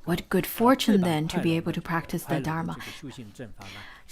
What good fortune then to be able to practice the Dharma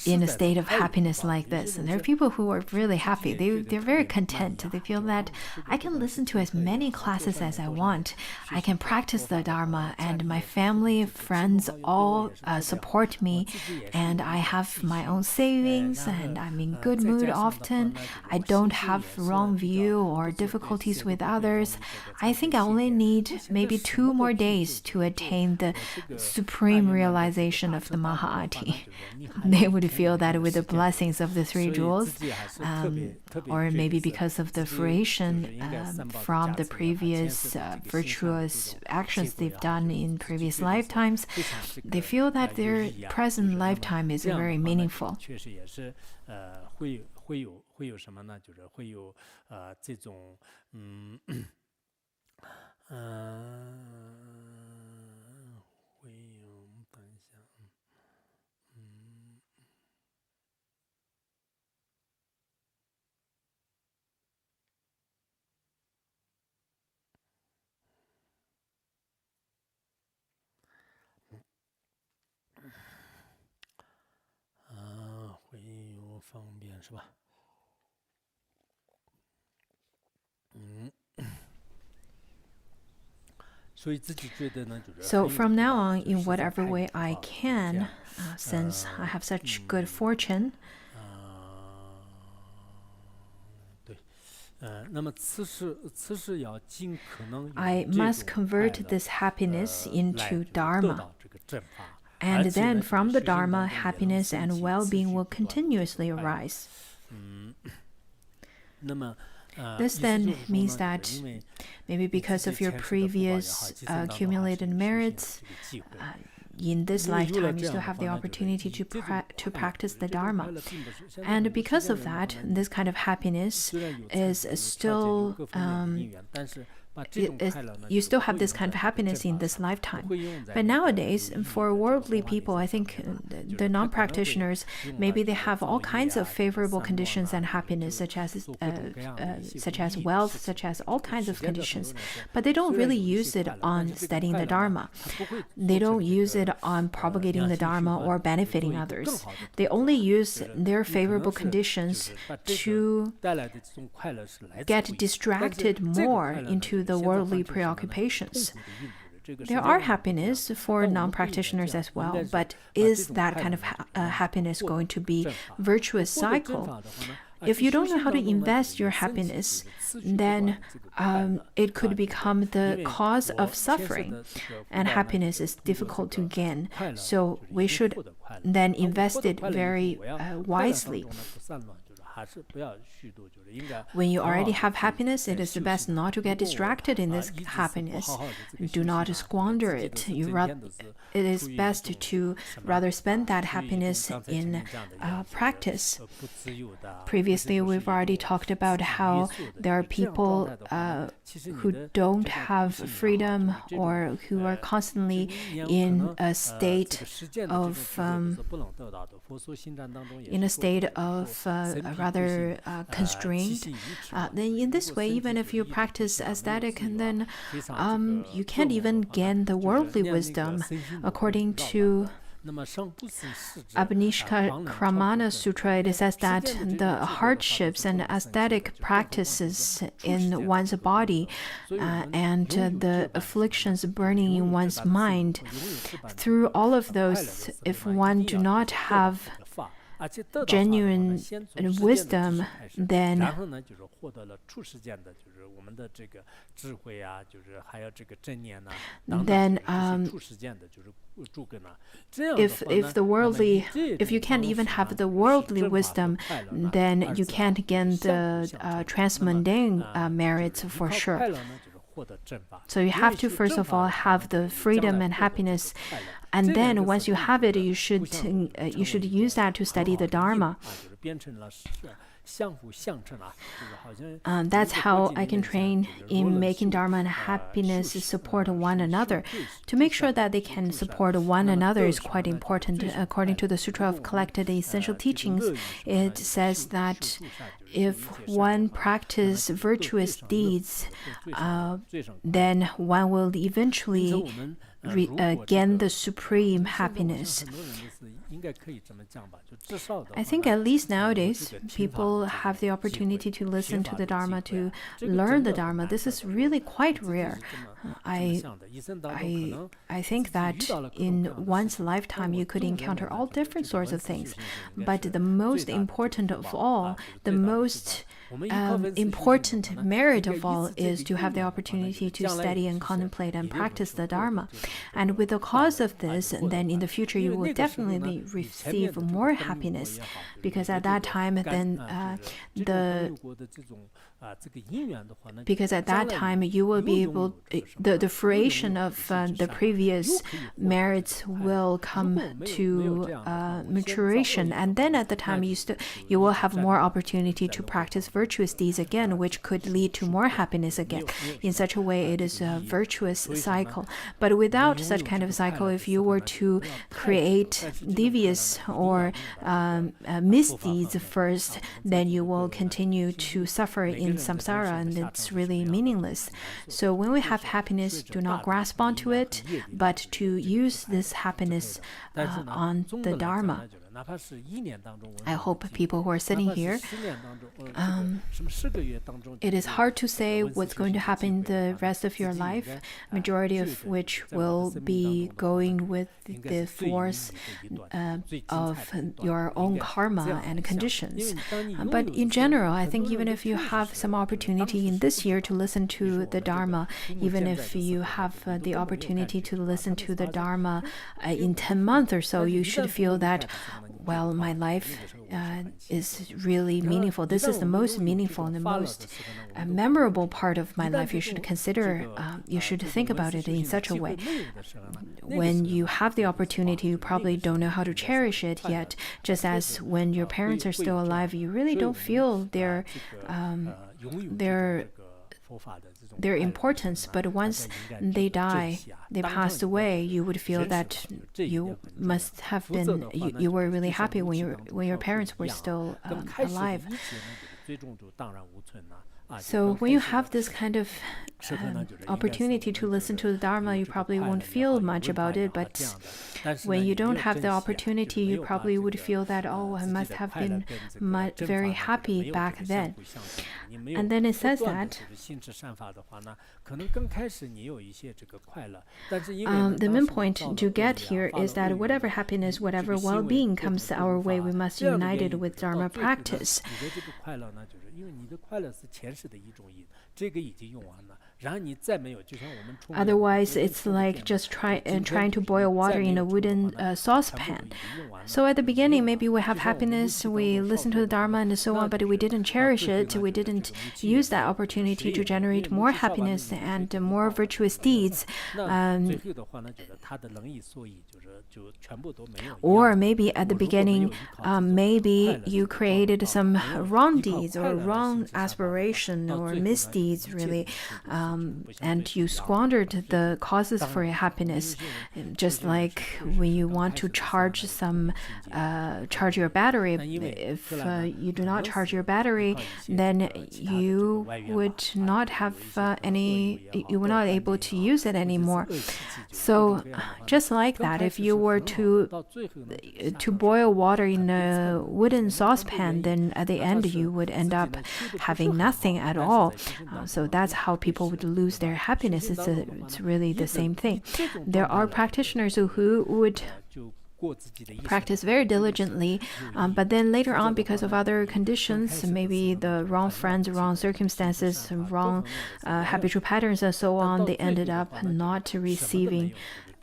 in a state of happiness like this. And there are people who are really happy. They're very content. They feel that I can listen to as many classes as I want. I can practice the Dharma, and my family, friends all support me, and I have my own savings, and I'm in good mood often. I don't have wrong view or difficulties with others. I think I only need maybe 2 more days to attain the supreme realization of the Mahāti. They would feel that with the blessings of the 3 jewels, or maybe because of the fruition from the previous virtuous actions they've done in previous lifetimes, they feel that their present lifetime is very meaningful. So from now on, in whatever way I can, since I have such good fortune, I must convert this happiness into Dharma. And then from the Dharma, happiness and well-being will continuously arise. This then means that maybe because of your previous accumulated merits, in this lifetime you still have the opportunity to practice the Dharma. And because of that, this kind of happiness is still you still have this kind of happiness in this lifetime. But nowadays, for worldly people, I think the non-practitioners, maybe they have all kinds of favorable conditions and happiness, such as wealth, such as all kinds of conditions. But they don't really use it on studying the Dharma. They don't use it on propagating the Dharma or benefiting others. They only use their favorable conditions to get distracted more into the worldly preoccupations. There are happiness for non-practitioners as well, but is that kind of happiness going to be a virtuous cycle? If you don't know how to invest your happiness, then it could become the cause of suffering, and happiness is difficult to gain. So we should then invest it very wisely. When you already have happiness, it is the best not to get distracted in this happiness. Do not squander it. It is best to rather spend that happiness in practice. Previously, we've already talked about how there are people who don't have freedom or who are constantly in a state of rather constrained. Then in this way, even if you practice aesthetic, then you can't even gain the worldly wisdom. According to Abhinishkramana Sutra, it says that the hardships and aesthetic practices in one's body and the afflictions burning in one's mind, through all of those, if one do not have genuine wisdom, then if you can't even have the worldly wisdom, then you can't gain the transmundane merits for sure. So you have to first of all have the freedom and happiness, and then once you have it, you should use that to study the Dharma. That's how I can train in making Dharma and happiness support one another. To make sure that they can support one another is quite important. According to the Sutra of Collected Essential Teachings, it says that if one practices virtuous deeds, then one will eventually gain the supreme happiness. I think at least nowadays, people have the opportunity to listen to the Dharma, to learn the Dharma. This is really quite rare. I think that in one's lifetime, you could encounter all different sorts of things. But the most important of all, the most important merit of all is to have the opportunity to study and contemplate and practice the Dharma. And with the cause of this, then in the future you will definitely receive more happiness, because at that time then you will be able, the fruition of the previous merits will come to maturation, and then at the time you will have more opportunity to practice virtuous deeds again, which could lead to more happiness again. In such a way, it is a virtuous cycle. But without such kind of cycle, if you were to create devious or misdeeds first, then you will continue to suffer in samsara, and it's really meaningless. So when we have happiness, do not grasp onto it, but to use this happiness on the Dharma. I hope people who are sitting here, it is hard to say what's going to happen the rest of your life, majority of which will be going with the force of your own karma and conditions. But in general, I think even if you have some opportunity in this year to listen to the Dharma, even if you have the opportunity to listen to the Dharma in 10 months or so, you should feel that, well, my life is really meaningful. This is the most meaningful and the most memorable part of my life. You should consider, you should think about it in such a way. When you have the opportunity, you probably don't know how to cherish it yet. Just as when your parents are still alive, you really don't feel their importance, but once they die, they passed away, you would feel that you must have been, you were really happy when your parents were still alive. So when you have this kind of opportunity to listen to the Dharma, you probably won't feel much about it, but when you don't have the opportunity, you probably would feel that, oh, I must have been very happy back then. And then it says that the main point to get here is that whatever happiness, whatever well-being comes our way, we must unite it with Dharma practice. Otherwise, it's like just trying to boil water in a wooden saucepan. So at the beginning, maybe we have happiness, we listen to the Dharma and so on, but we didn't cherish it, we didn't use that opportunity to generate more happiness and more virtuous deeds. Or maybe at the beginning, maybe you created some wrong deeds or wrong aspiration or misdeeds, really, and you squandered the causes for your happiness. Just like when you want to charge your battery, if you do not charge your battery, then you would not have you were not able to use it anymore. So just like that, if you were to boil water in a wooden saucepan, then at the end you would end up having nothing at all. So that's how people would lose their happiness. It's really the same thing. There are practitioners who would practice very diligently, but then later on, because of other conditions, maybe the wrong friends, wrong circumstances, wrong habitual patterns and so on, they ended up not receiving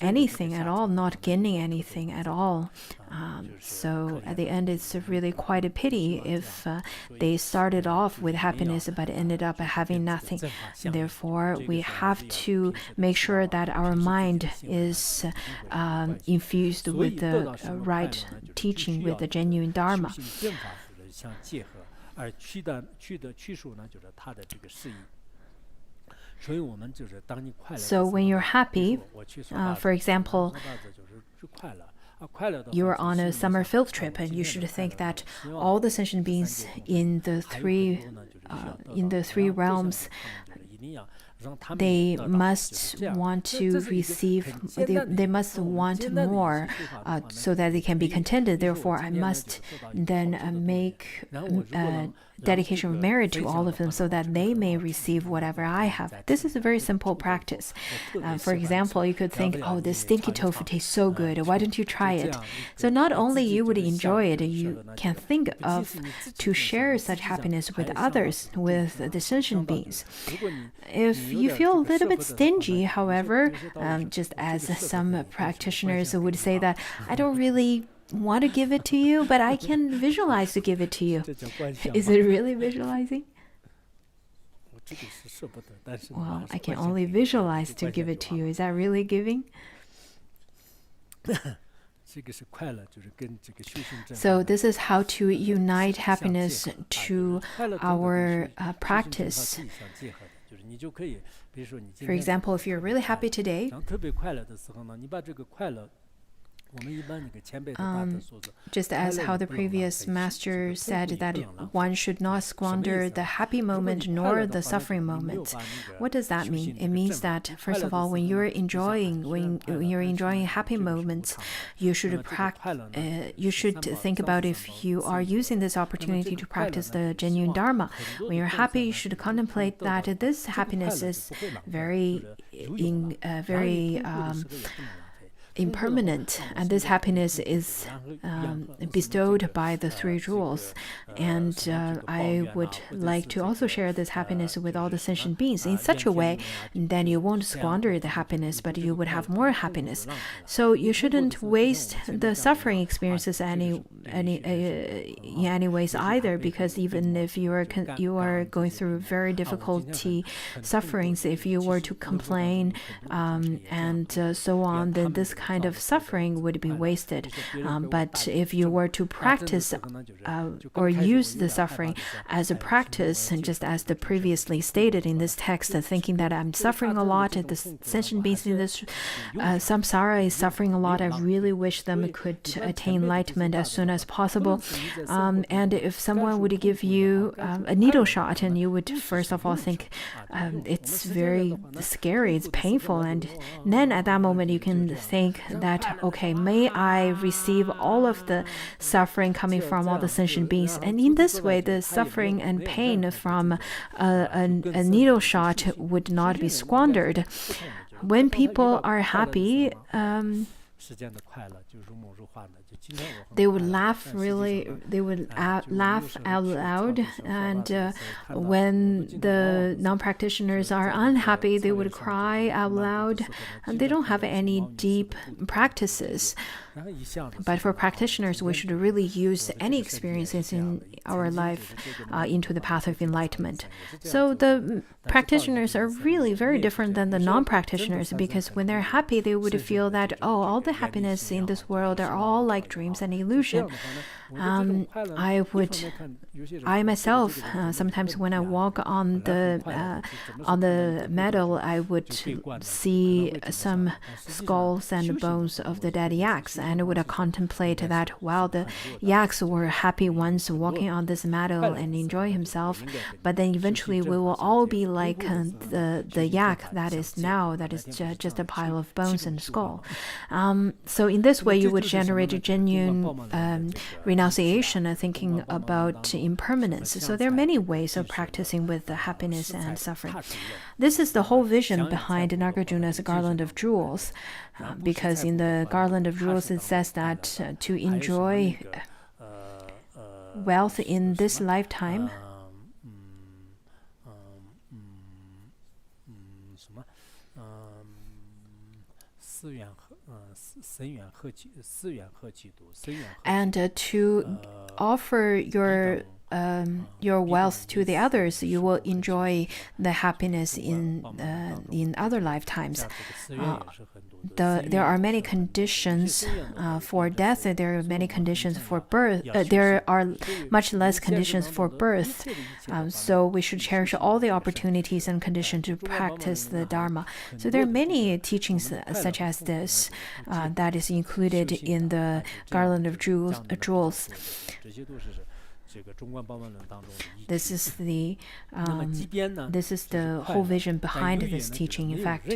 anything at all, not gaining anything at all. So at the end, it's really quite a pity if they started off with happiness but ended up having nothing. Therefore, we have to make sure that our mind is infused with the right teaching, with the genuine Dharma. So when you're happy, for example, you are on a summer field trip, and you should think that all the sentient beings in the three realms, they must want to receive, they must want more so that they can be contented. Therefore, I must then make dedication of merit to all of them so that they may receive whatever I have. This is a very simple practice. For example, you could think, oh, this stinky tofu tastes so good. Why don't you try it? So not only you would enjoy it, you can think of to share such happiness with others, with the sentient beings. If you feel a little bit stingy, however, just as some practitioners would say that I don't really want to give it to you, but I can visualize to give it to you. Is it really visualizing? Well, I can only visualize to give it to you. Is that really giving? So this is how to unite happiness to our practice. For example, if you're really happy today, just as how the previous master said that one should not squander the happy moment nor the suffering moment. What does that mean? It means that, first of all, when you're enjoying happy moments, you should think about if you are using this opportunity to practice the genuine Dharma. When you're happy, you should contemplate that this happiness is very impermanent, and this happiness is bestowed by the three rules. And I would like to also share this happiness with all the sentient beings in such a way that you won't squander the happiness, but you would have more happiness. So you shouldn't waste the suffering experiences in any ways either, because even if you are going through very difficulty sufferings, if you were to complain and so on, then this kind of suffering would be wasted. But if you were to practice or use the suffering as a practice, and just as the previously stated in this text, thinking that I'm suffering a lot, the sentient beings in this samsara is suffering a lot, I really wish them could attain enlightenment as soon as possible. And if someone would give you a needle shot, and you would first of all think it's very scary, it's painful, and then at that moment you can think that, okay, may I receive all of the suffering coming from all the sentient beings, and in this way the suffering and pain from a needle shot would not be squandered. When people are happy, they would laugh out loud, and when the non-practitioners are unhappy, they would cry out loud, and they don't have any deep practices. But for practitioners, we should really use any experiences in our life into the path of enlightenment. So the practitioners are really very different than the non-practitioners, because when they're happy, they would feel that, oh, all the happiness in this world are all like dreams and illusion. I myself, sometimes when I walk on the meadow, I would see some skulls and bones of the dead yaks, and I would contemplate that while the yaks were happy once walking on this meadow and enjoy himself, but then eventually we will all be like the yak that is now, that is just a pile of bones and skull. So in this way, you would generate a genuine renunciation and thinking about impermanence. So there are many ways of practicing with the happiness and suffering. This is the whole vision behind Nagarjuna's garland of jewels, because in the garland of jewels it says that to enjoy wealth in this lifetime, and to offer your your wealth to the others, you will enjoy the happiness in other lifetimes. There are many conditions for death. There are many conditions for birth. There are much less conditions for birth. So we should cherish all the opportunities and conditions to practice the Dharma. So there are many teachings such as this that is included in the Garland of Jewels. This is the whole vision behind this teaching. In fact,